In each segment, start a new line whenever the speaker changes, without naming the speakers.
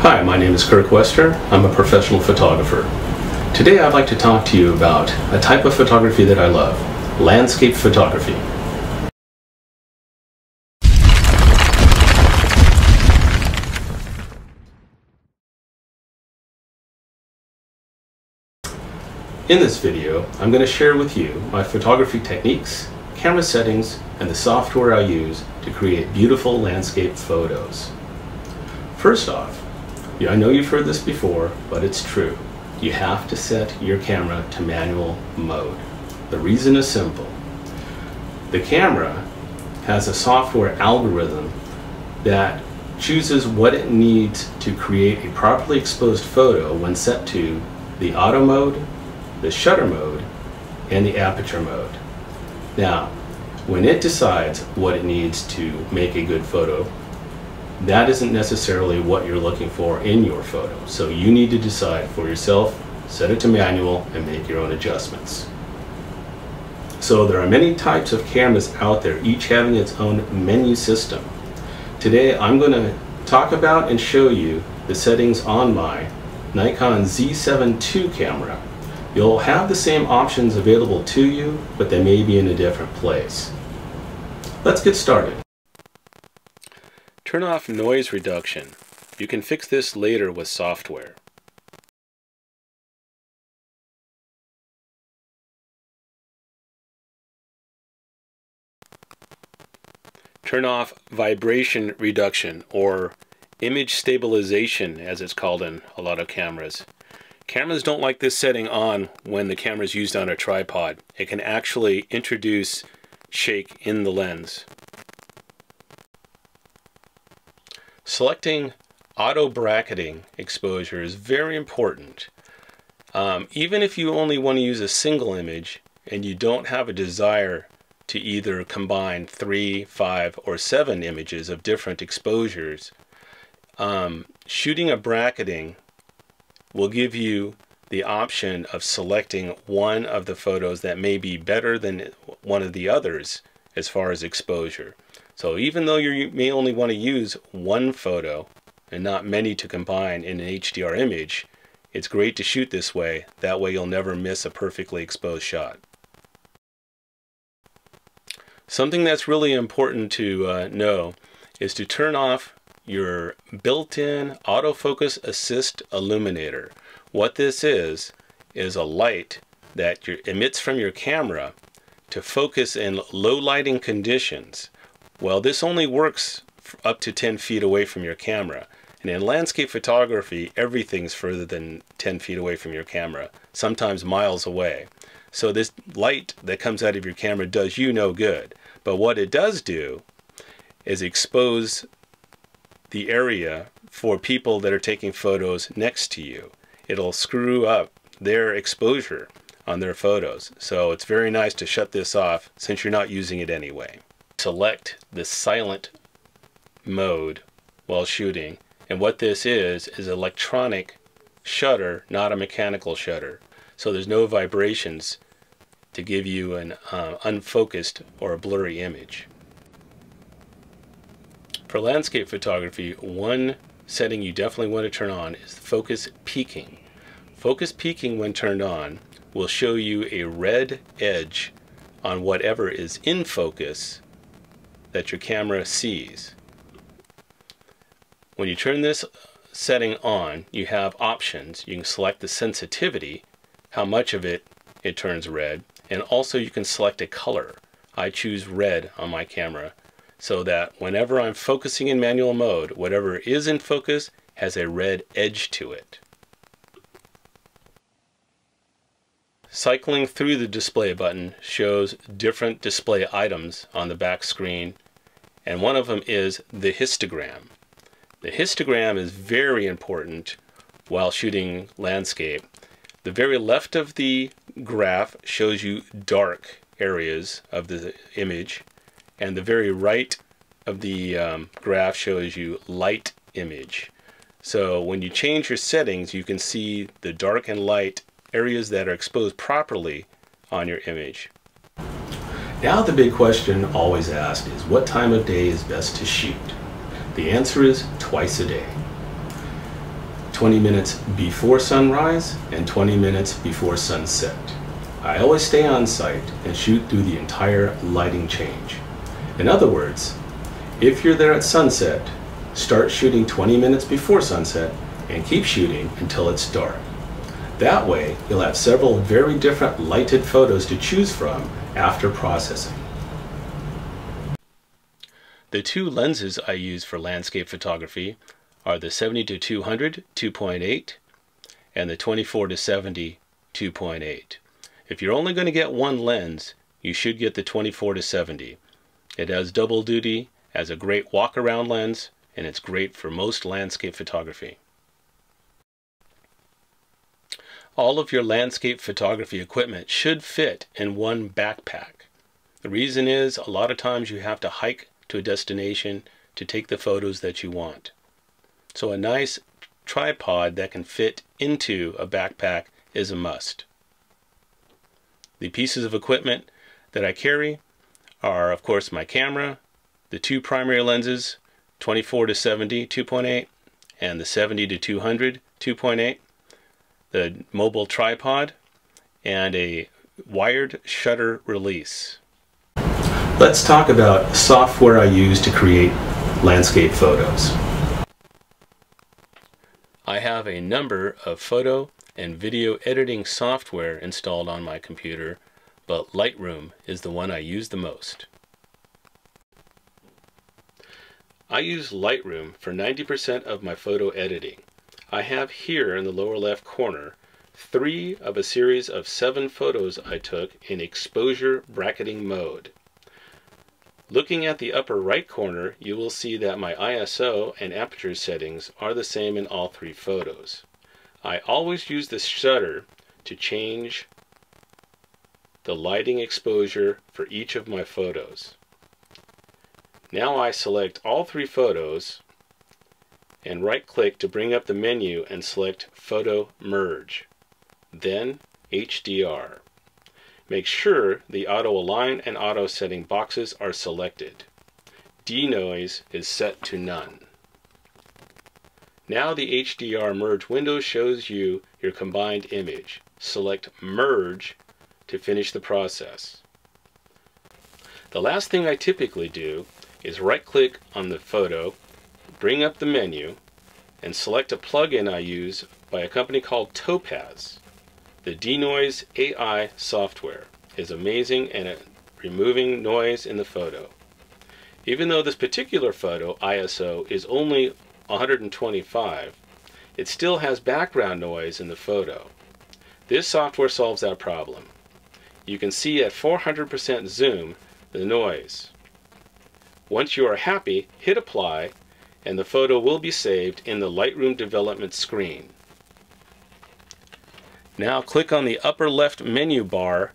Hi, my name is Kirk Wester. I'm a professional photographer. Today I'd like to talk to you about a type of photography that I love, landscape photography. In this video, I'm going to share with you my photography techniques, camera settings, and the software I use to create beautiful landscape photos. First off, I know you've heard this before, but it's true. You have to set your camera to manual mode. The reason is simple. The camera has a software algorithm that chooses what it needs to create a properly exposed photo when set to the auto mode, the shutter mode, and the aperture mode. Now, when it decides what it needs to make a good photo, that isn't necessarily what you're looking for in your photo. So you need to decide for yourself, set it to manual, and make your own adjustments. So there are many types of cameras out there, each having its own menu system. Today I'm going to talk about and show you the settings on my Nikon Z7 II camera. You'll have the same options available to you, but they may be in a different place. Let's get started. Turn off noise reduction. You can fix this later with software. Turn off vibration reduction, or image stabilization as it's called in a lot of cameras. Cameras don't like this setting on when the camera is used on a tripod. It can actually introduce shake in the lens. Selecting auto bracketing exposure is very important. Even if you only want to use a single image and you don't have a desire to either combine 3, 5, or 7 images of different exposures, shooting a bracketing will give you the option of selecting one of the photos that may be better than one of the others as far as exposure. So even though you may only want to use one photo and not many to combine in an HDR image, it's great to shoot this way. That way you'll never miss a perfectly exposed shot. Something that's really important to know is to turn off your built-in autofocus assist illuminator. What this is a light that emits from your camera to focus in low lighting conditions. Well, this only works up to 10 feet away from your camera. And in landscape photography, everything's further than 10 feet away from your camera, sometimes miles away. So this light that comes out of your camera does you no good. But what it does do is expose the area for people that are taking photos next to you. It'll screw up their exposure on their photos. So it's very nice to shut this off since you're not using it anyway. Select the silent mode while shooting, and what this is electronic shutter, not a mechanical shutter. So there's no vibrations to give you an unfocused or a blurry image. For landscape photography, one setting you definitely want to turn on is focus peaking. Focus peaking, when turned on, will show you a red edge on whatever is in focus that your camera sees. When you turn this setting on, you have options. You can select the sensitivity, how much of it turns red, and also you can select a color. I choose red on my camera so that whenever I'm focusing in manual mode, whatever is in focus has a red edge to it. Cycling through the display button shows different display items on the back screen, and one of them is the histogram. The histogram is very important while shooting landscape. The very left of the graph shows you dark areas of the image, and the very right of the graph shows you light image. So when you change your settings, you can see the dark and light areas that are exposed properly on your image. Now the big question always asked is, what time of day is best to shoot? The answer is twice a day. 20 minutes before sunrise and 20 minutes before sunset. I always stay on site and shoot through the entire lighting change. In other words, if you're there at sunset, start shooting 20 minutes before sunset and keep shooting until it's dark. That way, you'll have several very different lighted photos to choose from after processing. The two lenses I use for landscape photography are the 70-200 2.8 and the 24-70 2.8. If you're only going to get one lens, you should get the 24-70. It has double duty as a great walk-around lens, and it's great for most landscape photography. All of your landscape photography equipment should fit in one backpack. The reason is, a lot of times you have to hike to a destination to take the photos that you want. So a nice tripod that can fit into a backpack is a must. The pieces of equipment that I carry are, of course, my camera, the two primary lenses, 24-70 2.8 and the 70-200 2.8, the mobile tripod, and a wired shutter release. Let's talk about software I use to create landscape photos. I have a number of photo and video editing software installed on my computer, but Lightroom is the one I use the most. I use Lightroom for 90% of my photo editing. I have here in the lower left corner 3 of a series of 7 photos I took in exposure bracketing mode. Looking at the upper right corner, you will see that my ISO and aperture settings are the same in all 3 photos. I always use the shutter to change the lighting exposure for each of my photos. Now I select all 3 photos and right-click to bring up the menu and select Photo Merge, then HDR. Make sure the Auto Align and Auto Setting boxes are selected. Denoise is set to none. Now the HDR Merge window shows you your combined image. Select Merge to finish the process. The last thing I typically do is right-click on the photo, bring up the menu, and select a plugin I use by a company called Topaz. The Denoise AI software is amazing at removing noise in the photo. Even though this particular photo ISO is only 125, it still has background noise in the photo. This software solves that problem. You can see at 400% zoom the noise. Once you are happy, hit apply, and the photo will be saved in the Lightroom development screen. Now click on the upper left menu bar,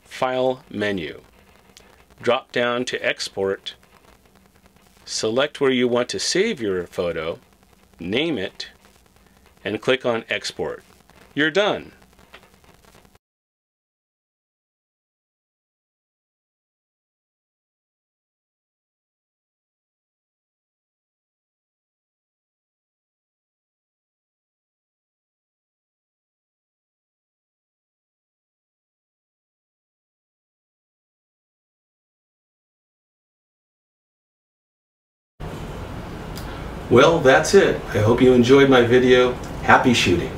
File menu. Drop down to Export, select where you want to save your photo, name it, and click on Export. You're done. Well, that's it. I hope you enjoyed my video. Happy shooting.